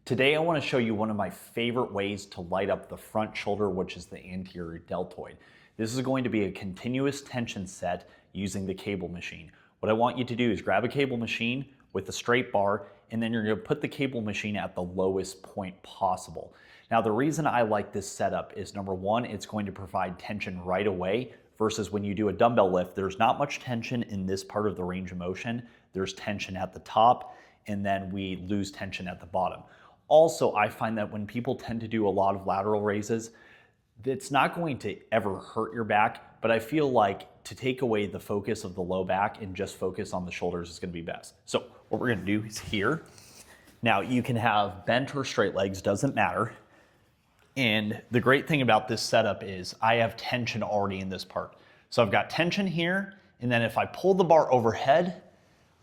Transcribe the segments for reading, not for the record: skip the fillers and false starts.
Today I want to show you one of my favorite ways to light up the front shoulder, which is the anterior deltoid. This is going to be a continuous tension set using the cable machine. What I want you to do is grab a cable machine with a straight bar, and then you're going to put the cable machine at the lowest point possible. Now the reason I like this setup is number one, it's going to provide tension right away versus when you do a dumbbell lift, there's not much tension in this part of the range of motion. There's tension at the top, and then we lose tension at the bottom. Also, I find that when people tend to do a lot of lateral raises, it's not going to ever hurt your back, but I feel like to take away the focus of the low back and just focus on the shoulders is going to be best. So what we're going to do is here. Now you can have bent or straight legs, doesn't matter. And the great thing about this setup is I have tension already in this part. So I've got tension here, and then if I pull the bar overhead,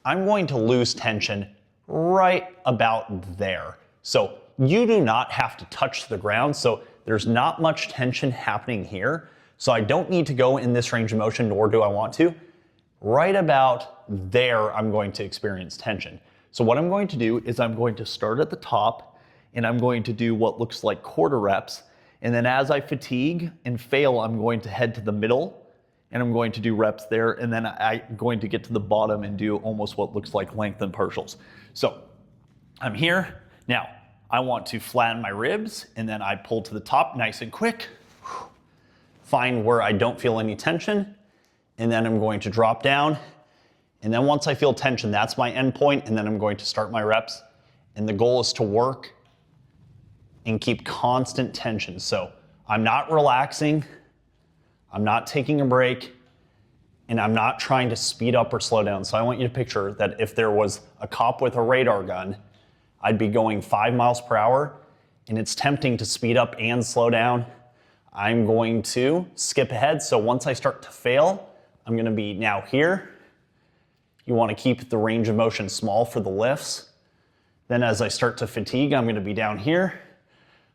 I'm going to lose tension right about there. So you do not have to touch the ground, so there's not much tension happening here. So I don't need to go in this range of motion, nor do I want to. Right about there, I'm going to experience tension. So what I'm going to do is I'm going to start at the top, and I'm going to do what looks like quarter reps. And then as I fatigue and fail, I'm going to head to the middle, and I'm going to do reps there. And then I'm going to get to the bottom and do almost what looks like lengthened partials. So I'm here. Now, I want to flatten my ribs, and then I pull to the top nice and quick. Find where I don't feel any tension, and then I'm going to drop down. And then once I feel tension, that's my end point, and then I'm going to start my reps. And the goal is to work and keep constant tension. So I'm not relaxing, I'm not taking a break, and I'm not trying to speed up or slow down. So I want you to picture that if there was a cop with a radar gun, I'd be going 5 miles per hour, and it's tempting to speed up and slow down. I'm going to skip ahead. So once I start to fail, I'm going to be now here. You want to keep the range of motion small for the lifts. Then as I start to fatigue, I'm going to be down here.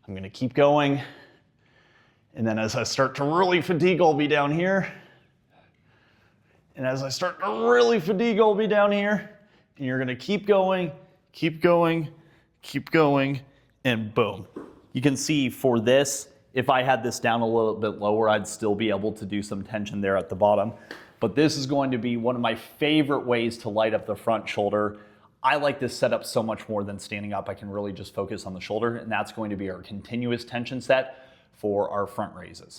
I'm going to keep going. And then as I start to really fatigue, I'll be down here. And as I start to really fatigue, I'll be down here. And you're going to keep going, keep going, keep going, and boom. You can see for this, if I had this down a little bit lower, I'd still be able to do some tension there at the bottom. But this is going to be one of my favorite ways to light up the front shoulder. I like this setup so much more than standing up. I can really just focus on the shoulder, and that's going to be our continuous tension set for our front raises.